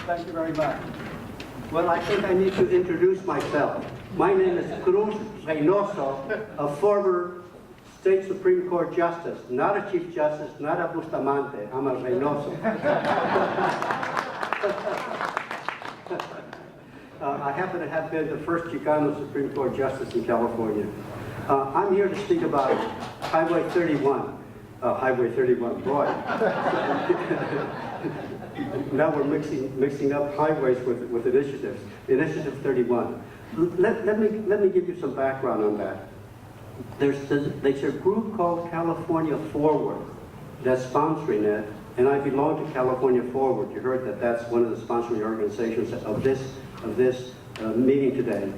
Thank you very much. Well, I think I need to introduce myself. My name is Cruz Reynoso, a former State Supreme Court Justice, not a Chief Justice, not a Bustamante. I'm a Reynoso. I happen to have been the first Chicano Supreme Court Justice in California. I'm here to speak about Highway 31. Highway 31, boy. Now we're mixing up highways with initiatives. Initiative 31. Let me give you some background on that. There's a group called California Forward that's sponsoring it, and I belong to California Forward. You heard that that's one of the sponsoring organizations of this meeting today.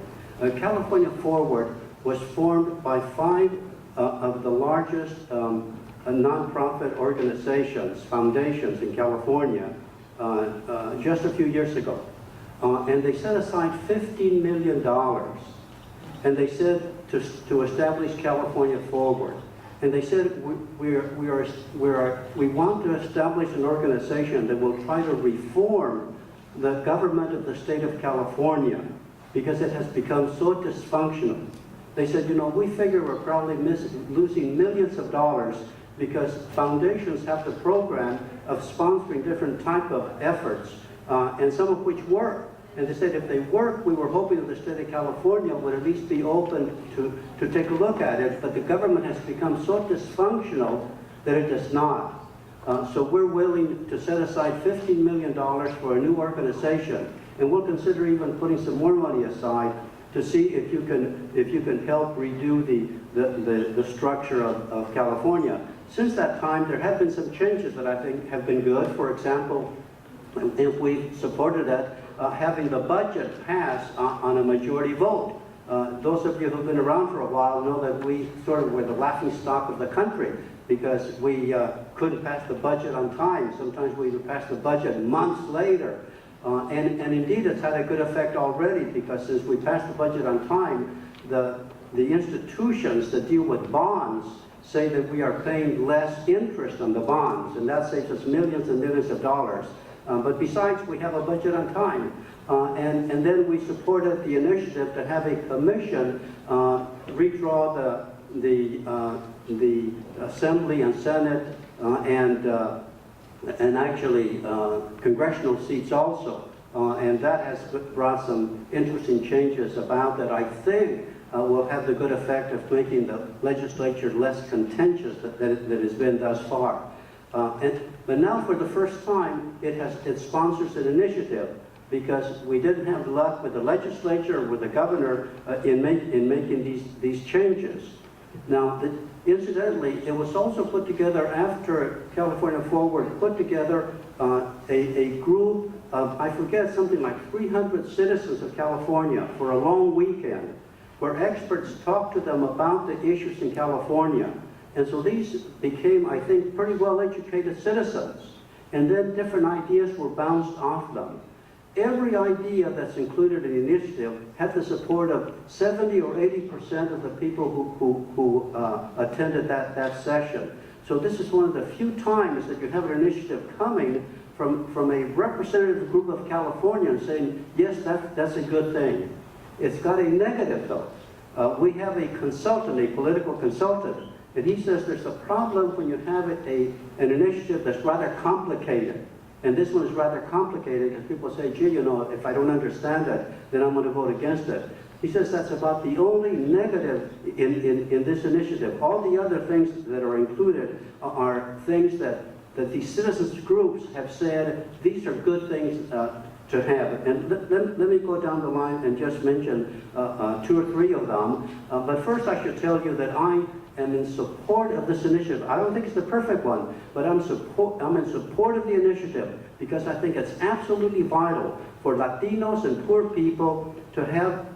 California Forward was formed by 5 of the largest nonprofit organizations, foundations in California just a few years ago. And they set aside $15 million, and they said to establish California Forward. And they said we want to establish an organization that will try to reform the government of the state of California because it has become so dysfunctional. They said, you know, we figure we're probably losing millions of dollars because foundations have the program of sponsoring different type of efforts, and some of which work. And they said if they work, we were hoping that the state of California would at least be open to take a look at it, but the government has become so dysfunctional that it does not. So we're willing to set aside $15 million for a new organization, and we'll consider even putting some more money aside to see if you can help redo the structure of California. Since that time, there have been some changes that I think have been good. For example, if we supported it, having the budget pass on a majority vote. Those of you who've been around for a while know that we sort of were the laughing stock of the country because we couldn't pass the budget on time. Sometimes we would pass the budget months later. And indeed, it's had a good effect already because since we passed the budget on time, the institutions that deal with bonds say that we are paying less interest on the bonds, and that saves us millions and millions of dollars. But besides, we have a budget on time. And then we supported the initiative to have a commission redraw the Assembly and Senate and actually congressional seats also. And that has brought some interesting changes about that I think will have the good effect of making the legislature less contentious than it has been thus far. But now for the first time, it sponsors an initiative because we didn't have luck with the legislature or with the governor in making these changes. Now, incidentally, it was also put together after California Forward put together a group of, I forget, something like 300 citizens of California for a long weekend where experts talked to them about the issues in California. And so these became, I think, pretty well-educated citizens. And then different ideas were bounced off them. Every idea that's included in the initiative had the support of 70 or 80% of the people who attended that session. So this is one of the few times that you have an initiative coming from a representative group of Californians saying, yes, that's a good thing. It's got a negative, though. We have a consultant, a political consultant, and he says there's a problem when you have an initiative that's rather complicated. And this one is rather complicated because people say, gee, you know, if I don't understand it, then I'm going to vote against it. He says that's about the only negative in this initiative. All the other things that are included are things that these citizens groups have said, these are good things to have. And let me go down the line and just mention 2 or 3 of them. But first I should tell you that I am in support of this initiative. I don't think it's the perfect one, but I'm in support of the initiative because I think it's absolutely vital for Latinos and poor people to have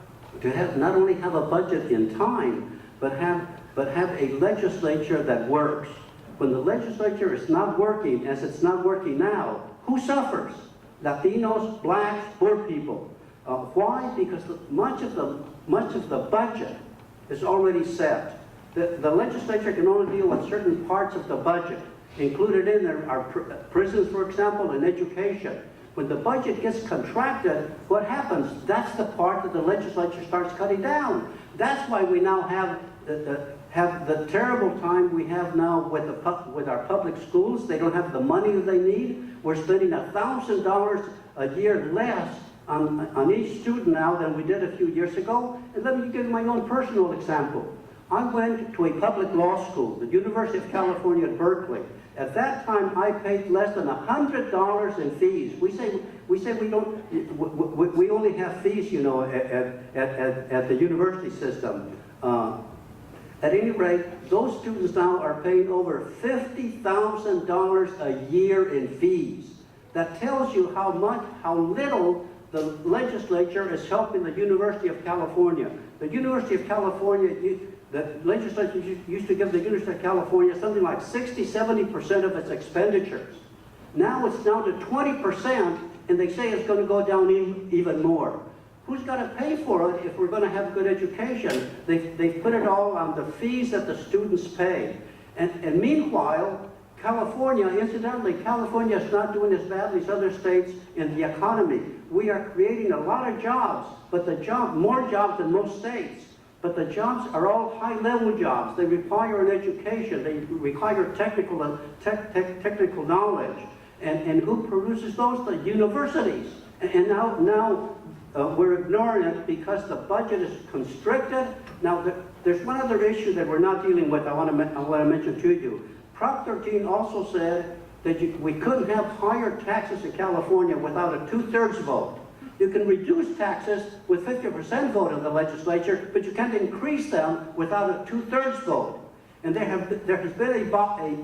not only have a budget in time, but have a legislature that works. When the legislature is not working, as it's not working now, who suffers? Latinos, blacks, poor people. Why? Because much of the budget is already set. The legislature can only deal with certain parts of the budget. Included in there are prisons, for example, and education. When the budget gets contracted, what happens? That's the part that the legislature starts cutting down. That's why we now have the terrible time we have now with our public schools. They don't have the money that they need. We're spending $1,000 a year less on each student now than we did a few years ago. And let me give you my own personal example. I went to a public law school, the University of California at Berkeley. At that time, I paid less than $100 in fees. We say we only have fees, you know, at the university system. At any rate, those students now are paying over $50,000 a year in fees. That tells you how little the legislature is helping the University of California. The University of California, the legislature used to give the University of California something like 60–70% of its expenditures. Now it's down to 20%, and they say it's going to go down even more. Who's going to pay for it if we're going to have good education? They've put it all on the fees that the students pay. And meanwhile, California, incidentally, California is not doing as badly as other states in the economy. We are creating a lot of jobs, but more jobs than most states. But the jobs are all high-level jobs. They require an education. They require technical knowledge. And who produces those? The universities. And now we're ignoring it because the budget is constricted. Now, there's one other issue that we're not dealing with I want to mention to you. Prop 13 also said that we couldn't have higher taxes in California without a 2/3 vote. You can reduce taxes with 50% vote in the legislature, but you can't increase them without a 2/3 vote. And there has been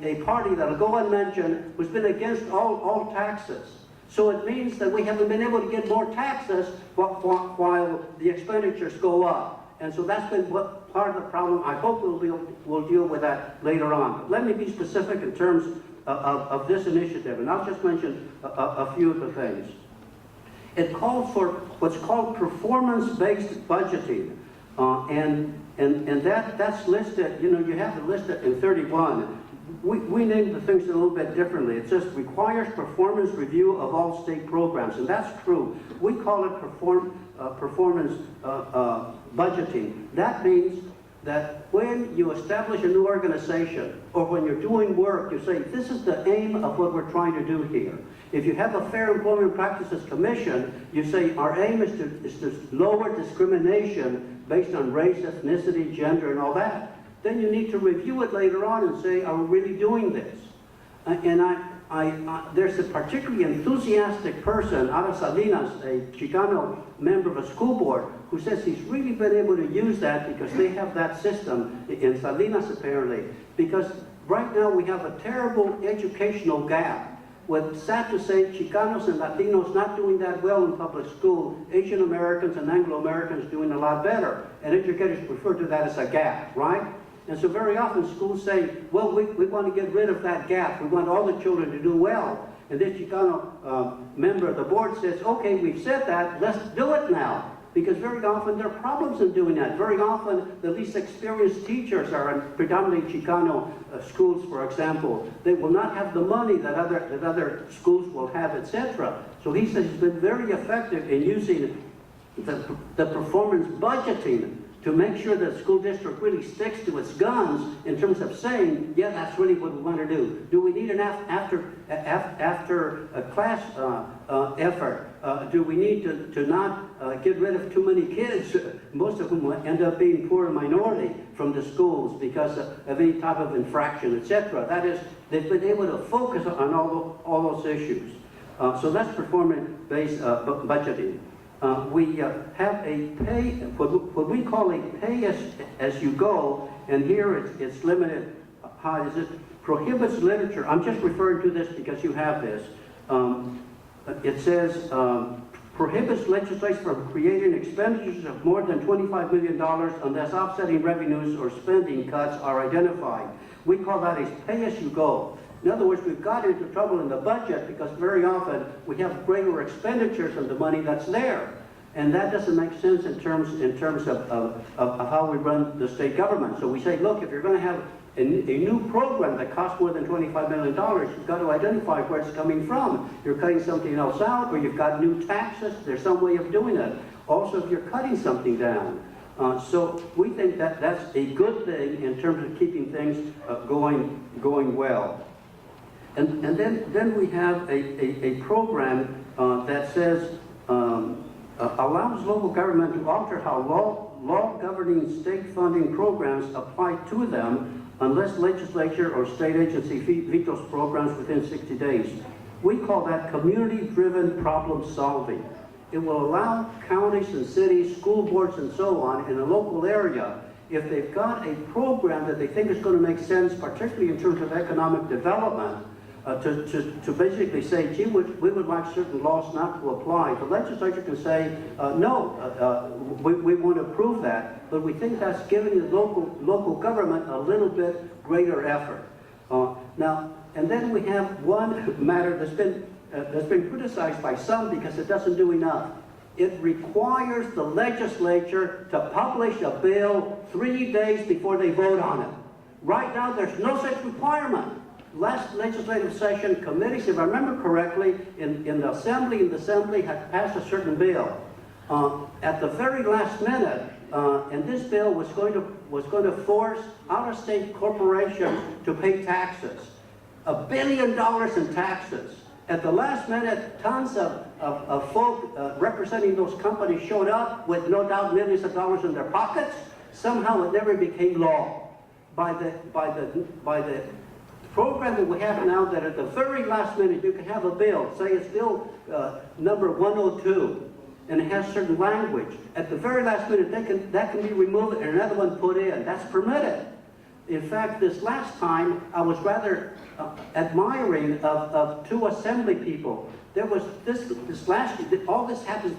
a party that will go unmentioned who's been against all taxes. So it means that we haven't been able to get more taxes while the expenditures go up. And so that's been part of the problem. I hope we'll deal with that later on. Let me be specific in terms of this initiative, and I'll just mention a few of the things. It calls for what's called performance-based budgeting, and that's listed. You know, you have to list it in 31. We named the things a little bit differently. It says requires performance review of all state programs, and that's true. We call it performance budgeting. That means that when you establish a new organization or when you're doing work, you say, this is the aim of what we're trying to do here. If you have a Fair Employment Practices Commission, you say our aim is to lower discrimination based on race, ethnicity, gender, and all that. Then you need to review it later on and say, are we really doing this? And there's a particularly enthusiastic person out of Salinas, a Chicano member of a school board, who says he's really been able to use that because they have that system in Salinas apparently. Because right now we have a terrible educational gap. With, sad to say, Chicanos and Latinos not doing that well in public school, Asian Americans and Anglo-Americans doing a lot better. And educators refer to that as a gap, right? And so very often schools say, well, we want to get rid of that gap. We want all the children to do well. And this Chicano member of the board says, okay, we've said that, let's do it now. Because very often there are problems in doing that. Very often the least experienced teachers are in predominantly Chicano schools, for example. They will not have the money that other schools will have, etc. So he says he's been very effective in using the performance budgeting to make sure that the school district really sticks to its guns in terms of saying, yeah, that's really what we want to do. Do we need an after class effort? Do we need to not get rid of too many kids, most of whom will end up being poor and minority from the schools because of any type of infraction, etc. That is, they've been able to focus on all those issues. So that's performance-based budgeting. We have what we call a pay-as-you-go, and here it's limited. How is it? Prohibits literature. I'm just referring to this because you have this. It says, prohibits legislation from creating expenditures of more than $25 million unless offsetting revenues or spending cuts are identified. We call that a pay-as-you-go. In other words, we've got into trouble in the budget because very often we have greater expenditures than the money that's there. And that doesn't make sense in terms of how we run the state government. So we say, look, if you're going to have a new program that costs more than $25 million, you've got to identify where it's coming from. You're cutting something else out, or you've got new taxes. There's some way of doing it. Also, if you're cutting something down. So we think that that's a good thing in terms of keeping things going well. And then we have a program that says allows local government to alter how law governing state funding programs apply to them unless legislature or state agency vetoes programs within 60 days. We call that community-driven problem solving. It will allow counties and cities, school boards and so on in a local area, if they've got a program that they think is going to make sense, particularly in terms of economic development, to basically say, gee, we would like certain laws not to apply. The legislature can say, no, we want to approve that, but we think that's giving the local government a little bit greater effort. Now, and then we have one matter that's been criticized by some because it doesn't do enough. It requires the legislature to publish a bill 3 days before they vote on it. Right now, there's no such requirement. Last legislative session, committees, if I remember correctly, in the Assembly had passed a certain bill. At the very last minute, and this bill was going to force out-of-state corporations to pay taxes. $1 billion in taxes. At the last minute, tons of folk representing those companies showed up with no doubt millions of dollars in their pockets. Somehow it never became law. By the program that we have now, that at the very last minute you can have a bill, say it's bill number 102, and it has certain language. At the very last minute, that can be removed and another one put in. That's permitted. In fact, this last time, I was rather admiring of two Assembly people. There was this last year, all this happens